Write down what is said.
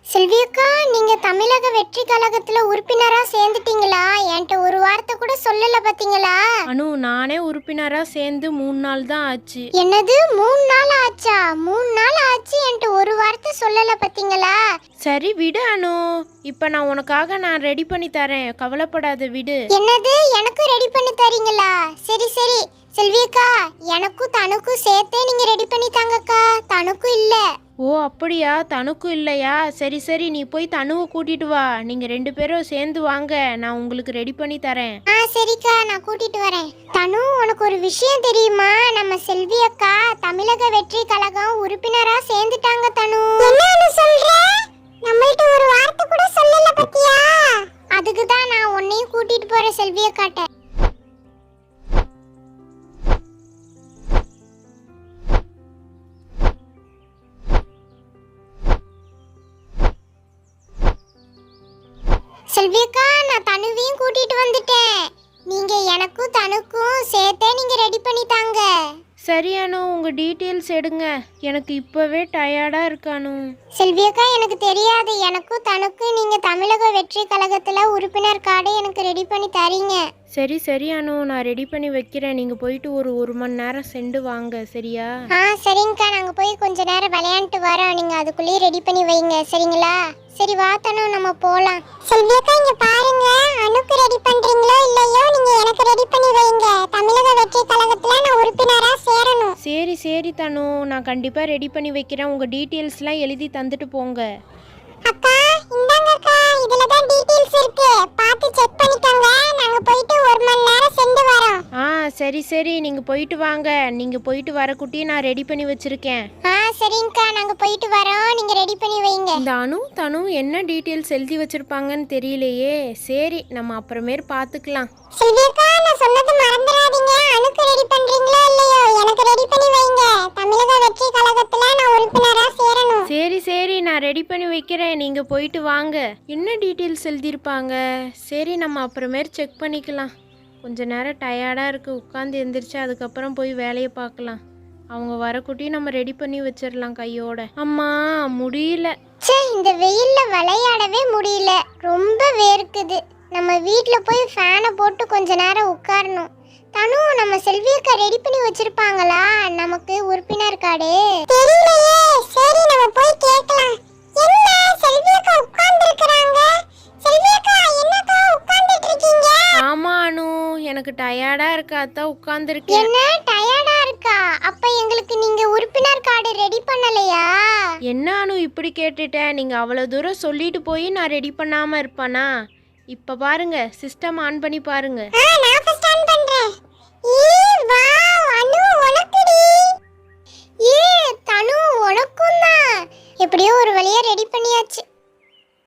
செல்வியக்கா, நீங்க தமிழக வெற்றி கழகத்துல உறுப்பினரா சேர்ந்துட்டீங்களா? என்கிட்ட ஒரு வார்த்தை கூட சொல்லல பாத்தீங்களா? அனு, நானே உறுப்பினரா சேர்ந்து 3 நாள் தான் ஆச்சு. என்னது 3 நாள் ஆச்சா? 3 நாள் ஆச்சு, என்கிட்ட ஒரு வார்த்தை சொல்லல பாத்தீங்களா? சரி விடு அனு, இப்ப நான் உனக்காக ரெடி பண்ணி தரேன், கவலைப்படாத விடு. என்னது, எனக்கு ரெடி பண்ணி தரீங்களா? சரி சரி செல்வியக்கா, எனக்கும் தனுக்கும் சேர்த்தே நீங்க ரெடி பண்ணி தாங்கக்கா. தனுக்கும் இல்ல. ஓ அப்படியா, தனுக்கும் இல்லையா? சரி சரி, நீ போய் தனுவை கூட்டிட்டு வா, நீங்க 2 பேரும் சேர்ந்து வாங்க, நான் உங்களுக்கு ரெடி பண்ணி தரேன். சரிக்கா, நான் கூட்டிட்டு வரேன். தனு, உனக்கு ஒரு விஷயம் தெரியுமா? நம்ம செல்வி அக்கா தமிழக வெற்றி கழகம் உறுப்பினரா சேர்ந்துட்டாங்க. தனு, என்ன சொல்ற? நம்மள்ட்ட ஒரு வார்த்தை கூட சொல்லல பத்தியா? அதுக்கு தான் நான் உன்னையும் கூட்டிட்டு போறேன் செல்வி அக்காட்ட. செல்வியக்கா, நான் தனுவையும் கூட்டிட்டு வந்துட்டேன். நீங்க எனக்கும் தனுக்கும் சேர்த்தே நீங்க ரெடி பண்ணி தாங்க. சரி அனு, உங்க டீட்டெயில்ஸ் எடுங்க, எனக்கு இப்பவே டயர்டா இருக்கானு. செல்வியக்கா, எனக்கு தெரியாது. எனக்கும் தனுக்கும் நீங்க தமிழக வெற்றி கழகத்துல உறுப்பினர் கார்டு எனக்கு ரெடி பண்ணி தரீங்க. சரி சரி அனு, நான் ரெடி பண்ணி வைக்கிறேன், நீங்க போயிட்டு ஒரு மணி நேரம் சென்று வாங்க, சரியா? சரிங்கக்கா, நாங்க போய் கொஞ்ச நேரம் விளையாண்டுட்டு வரோம், நீங்க அதுக்குள்ளேயே ரெடி பண்ணி வைங்க, சரிங்களா? சரி வா தனு, நம்ம போலாம். செல்வியக்கா, இங்க பாருங்க, அனுக்கு ரெடி பண்றீங்களோ இல்லையோ, நீங்க எனக்கு ரெடி பண்ணி வைங்க. தமிழக வெற்றி கழகத்துல நான் உறுப்பினரா சேரணும். சரி சரி தனு, நான் கண்டிப்பா ரெடி பண்ணி வைக்கிறேன், உங்க டீட்டெயில்ஸ்லாம் எழுதி தந்துட்டு போங்க. அக்கா, இந்தாங்கக்கா, இதுல தான் டீடைல்ஸ் இருக்கு, பார்த்து செக் பண்ணிக்கோங்க. நாங்க போயிட்டு ஒரு மணி நேரம் சென்று வரோம். சரி சரி, நீங்க போயிட்டு வாங்க, நீங்க போயிட்டு வரக்குட்டி நான் ரெடி பண்ணி வச்சிருக்கேன். சரிங்கக்கா, நாங்க போயிட்டு வரோம், நீங்க ரெடி பண்ணி வைங்க. இந்த அனு தனு என்ன டீட்டெயில்ஸ் எழுதி வச்சிருப்பாங்கன்னு தெரியலையே. சரி, நம்ம அப்புறமேல் பார்த்துக்கலாம். செல்வியக்கா, நான் சொன்னது மறந்துடாதீங்க. அனுக்கு ரெடி பண்றீங்களோ இல்லையோ, எனக்கு ரெடி பண்ணி வைங்க. தமிழக வெற்றி கழகத்துல நான் உறுப்பினரா சேரணும். சரி சரி, நான் ரெடி பண்ணி வைக்கிறேன், நீங்க போயிட்டு வாங்க. என்ன டீட்டெயில்ஸ் எழுதியிருப்பாங்க? சரி, நம்ம அப்புறமேல் செக் பண்ணிக்கலாம். கொஞ்ச நேரம் டயர்டாக இருக்குது, உட்காந்து எந்திரிச்சு அதுக்கப்புறம் போய் வேலையை பார்க்கலாம். அவங்க வரக்குட்டி நம்ம ரெடி பண்ணி வச்சிடலாம் கையோட. அம்மா முடியல. இந்த வெயில்ல விளையாடவே முடியல, ரொம்ப வேர்க்குது. நம்ம வீட்டில் போய் ஃபேனை போட்டு கொஞ்ச நேரம் உட்காரணும். தனு, நம்ம செல்வியக்கா ரெடி பண்ணி வச்சிருப்பாங்களா நமக்கு உறுப்பினர் கார்டு? தெரியலையே. சரி, நம்ம போய் கேட்கலாம். என்ன செல்வியக்கா உட்கார்ந்திருக்காங்க? செல்வியக்கா, என்னக்கா உட்கார்ந்திட்டு இருக்கீங்க? ஆமா அனு, எனக்கு டயர்டா இருக்கா, அதான் உட்கார்ந்திருக்கேன். என்ன டயர்டா இருக்கா? அப்ப எங்களுக்கு நீங்க உறுப்பினர் கார்டு ரெடி பண்ணலையா? என்ன அனு இப்படி கேட்டுட்ட? நீங்க அவ்வளவு தூரம் சொல்லிட்டு போய் நான் ரெடி பண்ணாம இருப்பானா? இப்ப பாருங்க, சிஸ்டம் ஆன் பண்ணி பாருங்க. நான் ஃபர்ஸ்ட் ஆன் பண்றேன். வாவ், அனு உனக்குடி. தனு உனக்கும் தான். எப்படியோ ஒரு வழியா ரெடி பண்ணியாச்சு.